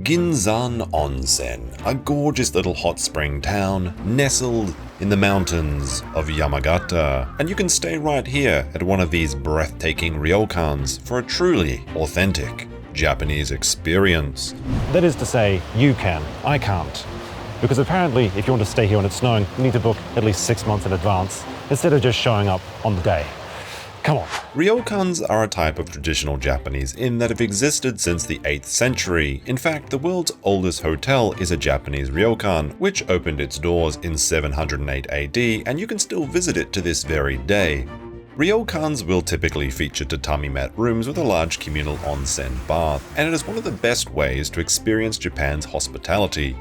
Ginzan Onsen, a gorgeous little hot spring town nestled in the mountains of Yamagata, and you can stay right here at one of these breathtaking Ryokans for a truly authentic Japanese experience. That is to say, you can, I can't. Because apparently, if you want to stay here when it's snowing, you need to book at least 6 months in advance, instead of just showing up on the day. Come on. Ryokans are a type of traditional Japanese inn that have existed since the 8th century. In fact, the world's oldest hotel is a Japanese ryokan, which opened its doors in 708 AD, and you can still visit it to this very day. Ryokans will typically feature tatami mat rooms with a large communal onsen bath, and it is one of the best ways to experience Japan's hospitality.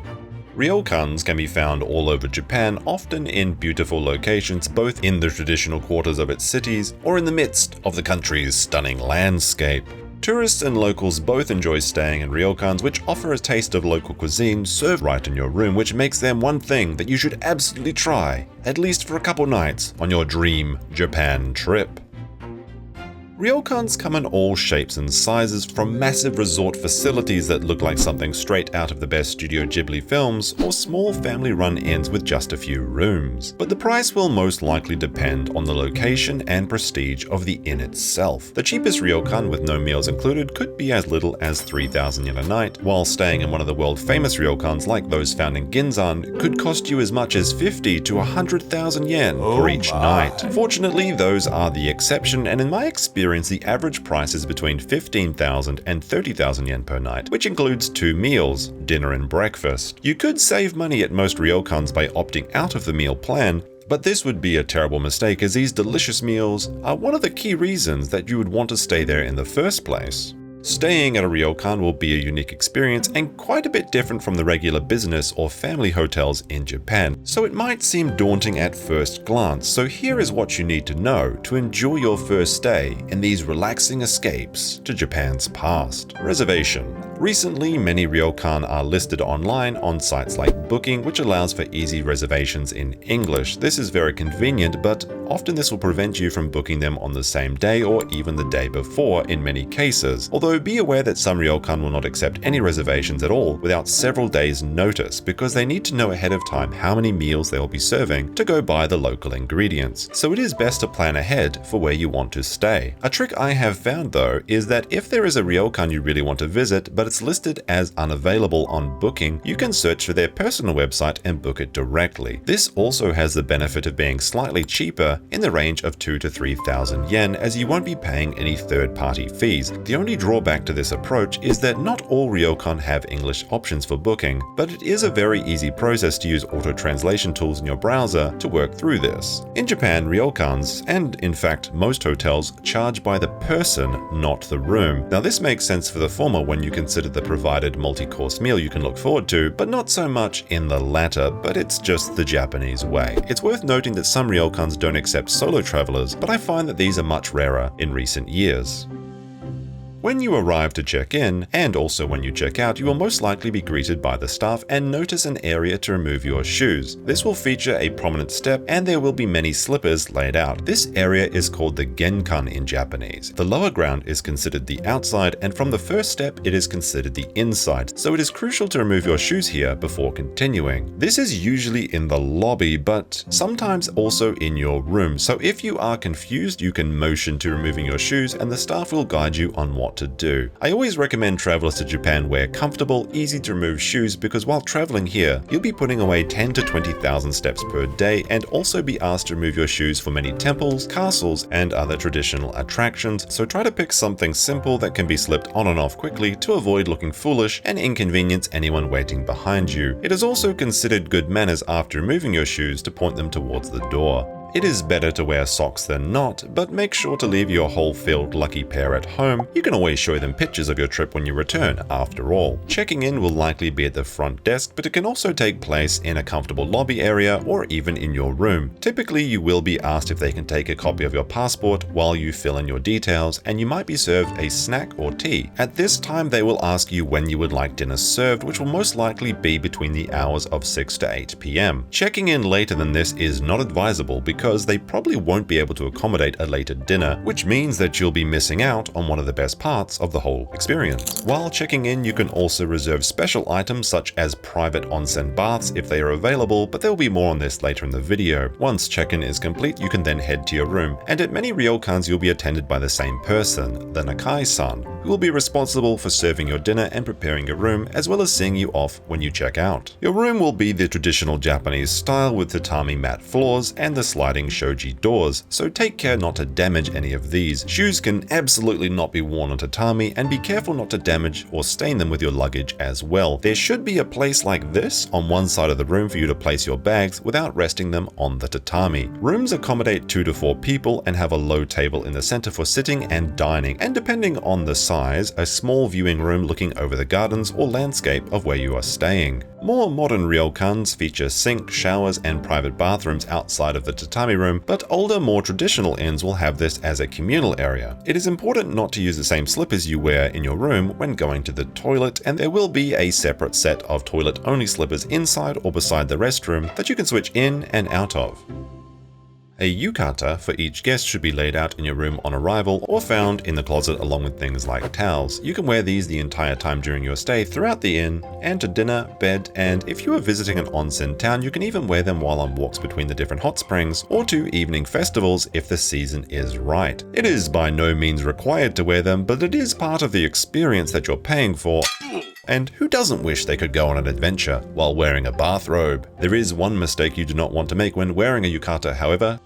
Ryokans can be found all over Japan, often in beautiful locations both in the traditional quarters of its cities or in the midst of the country's stunning landscape. Tourists and locals both enjoy staying in ryokans, which offer a taste of local cuisine served right in your room, which makes them one thing that you should absolutely try, at least for a couple nights on your dream Japan trip. Ryokans come in all shapes and sizes, from massive resort facilities that look like something straight out of the best Studio Ghibli films, or small family-run inns with just a few rooms. But the price will most likely depend on the location and prestige of the inn itself. The cheapest ryokan with no meals included could be as little as 3,000 yen a night, while staying in one of the world-famous ryokans like those found in Ginzan could cost you as much as 50 to 100,000 yen for each night. Fortunately, those are the exception, and in my experience, the average price is between 15,000 and 30,000 yen per night, which includes 2 meals, dinner and breakfast. You could save money at most ryokans by opting out of the meal plan, but this would be a terrible mistake, as these delicious meals are one of the key reasons that you would want to stay there in the first place. Staying at a ryokan will be a unique experience and quite a bit different from the regular business or family hotels in Japan, so it might seem daunting at first glance. So here is what you need to know to enjoy your first stay in these relaxing escapes to Japan's past. Reservation. Recently, many ryokan are listed online on sites like Booking, which allows for easy reservations in English. This is very convenient, but often this will prevent you from booking them on the same day or even the day before in many cases. Although be aware that some ryokan will not accept any reservations at all without several days' notice, because they need to know ahead of time how many meals they will be serving to go by the local ingredients. So it is best to plan ahead for where you want to stay. A trick I have found though is that if there is a ryokan you really want to visit but it's listed as unavailable on Booking, you can search for their personal website and book it directly. This also has the benefit of being slightly cheaper, in the range of 2,000 to 3,000 yen, as you won't be paying any third-party fees. The only drawback to this approach is that not all ryokan have English options for booking, but it is a very easy process to use auto-translation tools in your browser to work through this. In Japan, ryokans, and in fact most hotels, charge by the person, not the room. Now this makes sense for the former when you consider the provided multi-course meal you can look forward to, but not so much in the latter, but it's just the Japanese way. It's worth noting that some ryokans don't accept solo travelers, but I find that these are much rarer in recent years. When you arrive to check in, and also when you check out, you will most likely be greeted by the staff and notice an area to remove your shoes. This will feature a prominent step, and there will be many slippers laid out. This area is called the Genkan in Japanese. The lower ground is considered the outside, and from the first step it is considered the inside, so it is crucial to remove your shoes here before continuing. This is usually in the lobby, but sometimes also in your room, so if you are confused, you can motion to removing your shoes and the staff will guide you on what to do. I always recommend travelers to Japan wear comfortable, easy to remove shoes, because while traveling here, you'll be putting away 10 to 20,000 steps per day and also be asked to remove your shoes for many temples, castles, and other traditional attractions, so try to pick something simple that can be slipped on and off quickly to avoid looking foolish and inconvenience anyone waiting behind you. It is also considered good manners after removing your shoes to point them towards the door. It is better to wear socks than not, but make sure to leave your whole-filled lucky pair at home. You can always show them pictures of your trip when you return, after all. Checking in will likely be at the front desk, but it can also take place in a comfortable lobby area or even in your room. Typically, you will be asked if they can take a copy of your passport while you fill in your details, and you might be served a snack or tea. At this time, they will ask you when you would like dinner served, which will most likely be between the hours of 6 to 8 p.m. Checking in later than this is not advisable because because they probably won't be able to accommodate a later dinner, which means that you'll be missing out on one of the best parts of the whole experience. While checking in, you can also reserve special items such as private onsen baths if they are available, but there will be more on this later in the video. Once check-in is complete, you can then head to your room, and at many ryokans you'll be attended by the same person, the Nakai-san, who will be responsible for serving your dinner and preparing your room, as well as seeing you off when you check out. Your room will be the traditional Japanese style with tatami mat floors and the sliding shoji doors, so take care not to damage any of these. Shoes can absolutely not be worn on tatami, and be careful not to damage or stain them with your luggage as well. There should be a place like this on one side of the room for you to place your bags without resting them on the tatami. Rooms accommodate 2 to 4 people and have a low table in the center for sitting and dining, and depending on the size, a small viewing room looking over the gardens or landscape of where you are staying. More modern ryokans feature sink, showers, and private bathrooms outside of the tatami room, but older, more traditional inns will have this as a communal area. It is important not to use the same slippers you wear in your room when going to the toilet, and there will be a separate set of toilet-only slippers inside or beside the restroom that you can switch in and out of. A yukata for each guest should be laid out in your room on arrival or found in the closet along with things like towels. You can wear these the entire time during your stay throughout the inn and to dinner, bed, and if you are visiting an onsen town, you can even wear them while on walks between the different hot springs or to evening festivals if the season is right. It is by no means required to wear them, but it is part of the experience that you're paying for. And who doesn't wish they could go on an adventure while wearing a bathrobe? There is one mistake you do not want to make when wearing a yukata, however.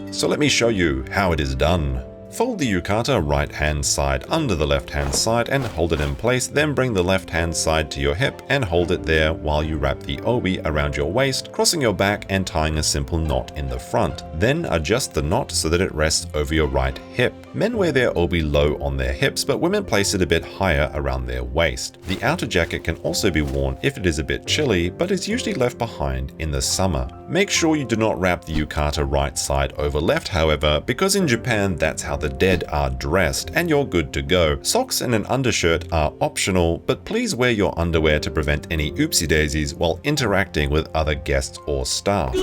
So let me show you how it is done. Fold the yukata right hand side under the left hand side and hold it in place, then bring the left hand side to your hip and hold it there while you wrap the obi around your waist, crossing your back and tying a simple knot in the front. Then adjust the knot so that it rests over your right hip. Men wear their obi low on their hips, but women place it a bit higher around their waist. The outer jacket can also be worn if it is a bit chilly, but is usually left behind in the summer. Make sure you do not wrap the yukata right side over left, however, because in Japan that's how the dead are dressed and you're good to go. Socks and an undershirt are optional, but please wear your underwear to prevent any oopsie daisies while interacting with other guests or staff.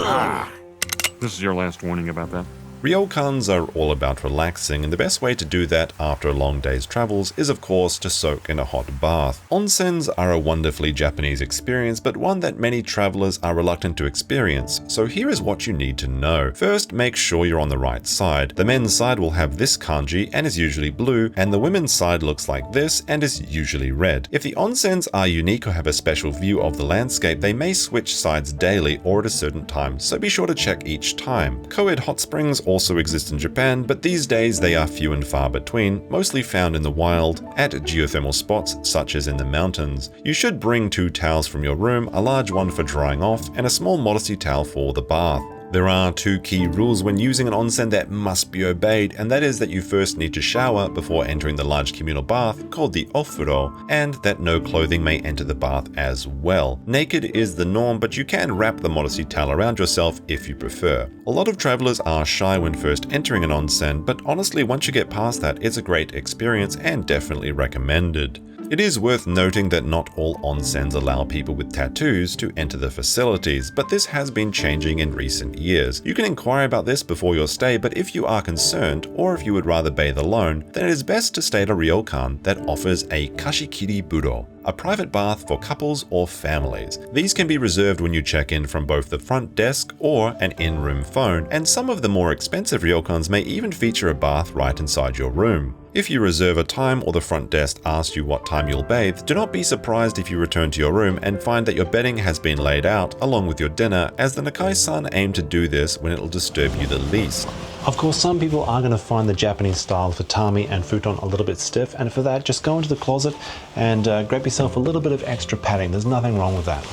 This is your last warning about that. Ryokans are all about relaxing, and the best way to do that after a long day's travels is of course to soak in a hot bath. Onsens are a wonderfully Japanese experience, but one that many travelers are reluctant to experience, so here is what you need to know. First, make sure you're on the right side. The men's side will have this kanji and is usually blue, and the women's side looks like this and is usually red. If the onsens are unique or have a special view of the landscape, they may switch sides daily or at a certain time, so be sure to check each time. Co-ed hot springs also exist in Japan, but these days they are few and far between, mostly found in the wild, at geothermal spots such as in the mountains. You should bring 2 towels from your room, a large one for drying off, and a small modesty towel for the bath. There are 2 key rules when using an onsen that must be obeyed, and that is that you first need to shower before entering the large communal bath called the ofuro, and that no clothing may enter the bath as well. Naked is the norm, but you can wrap the modesty towel around yourself if you prefer. A lot of travelers are shy when first entering an onsen, but honestly once you get past that, it's a great experience and definitely recommended. It is worth noting that not all onsens allow people with tattoos to enter the facilities, but this has been changing in recent years. You can inquire about this before your stay, but if you are concerned, or if you would rather bathe alone, then it is best to stay at a ryokan that offers a kashikiri buro, a private bath for couples or families. These can be reserved when you check in from both the front desk or an in-room phone, and some of the more expensive ryokans may even feature a bath right inside your room. If you reserve a time or the front desk asks you what time you'll bathe, do not be surprised if you return to your room and find that your bedding has been laid out along with your dinner, as the Nakai-san aim to do this when it will disturb you the least. Of course, some people are going to find the Japanese style of tatami and futon a little bit stiff, and for that, just go into the closet and grab yourself a little bit of extra padding. There's nothing wrong with that.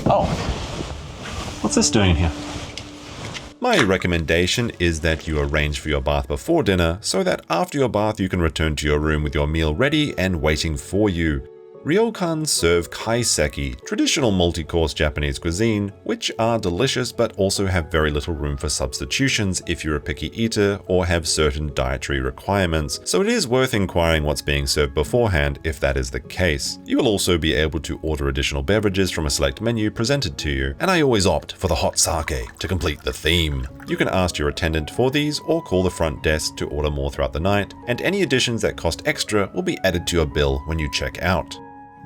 Oh, what's this doing in here? My recommendation is that you arrange for your bath before dinner so that after your bath you can return to your room with your meal ready and waiting for you. Ryokans serve kaiseki, traditional multi-course Japanese cuisine, which are delicious but also have very little room for substitutions if you're a picky eater or have certain dietary requirements, so it is worth inquiring what's being served beforehand if that is the case. You will also be able to order additional beverages from a select menu presented to you, and I always opt for the hot sake to complete the theme. You can ask your attendant for these or call the front desk to order more throughout the night, and any additions that cost extra will be added to your bill when you check out.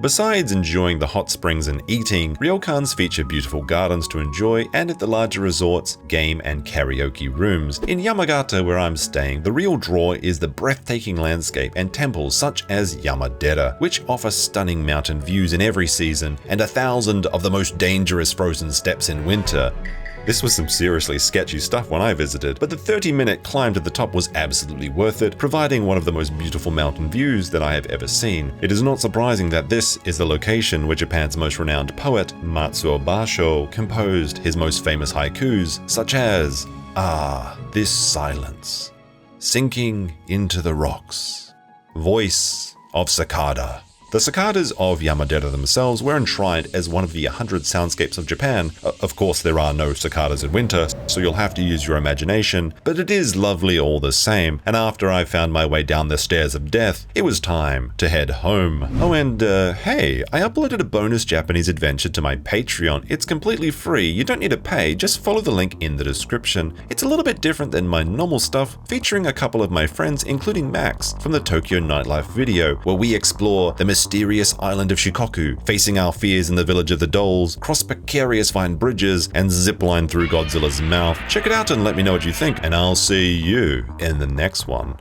Besides enjoying the hot springs and eating, Ryokans feature beautiful gardens to enjoy, and at the larger resorts, game and karaoke rooms. In Yamagata, where I'm staying, the real draw is the breathtaking landscape and temples such as Yamadera, which offer stunning mountain views in every season and 1,000 of the most dangerous frozen steps in winter. This was some seriously sketchy stuff when I visited, but the 30-minute climb to the top was absolutely worth it, providing one of the most beautiful mountain views that I have ever seen. It is not surprising that this is the location where Japan's most renowned poet, Matsuo Basho, composed his most famous haikus, such as, "Ah, this silence, sinking into the rocks, voice of cicada." The cicadas of Yamadera themselves were enshrined as one of the 100 soundscapes of Japan. Of course, there are no cicadas in winter, so you'll have to use your imagination, but it is lovely all the same, and after I found my way down the stairs of death, it was time to head home. Oh, and hey, I uploaded a bonus Japanese adventure to my Patreon. It's completely free, you don't need to pay, just follow the link in the description. It's a little bit different than my normal stuff, featuring a couple of my friends, including Max from the Tokyo Nightlife video, where we explore the mysterious island of Shikoku, facing our fears in the village of the dolls, cross precarious vine bridges, and zipline through Godzilla's mouth. Check it out and let me know what you think, and I'll see you in the next one.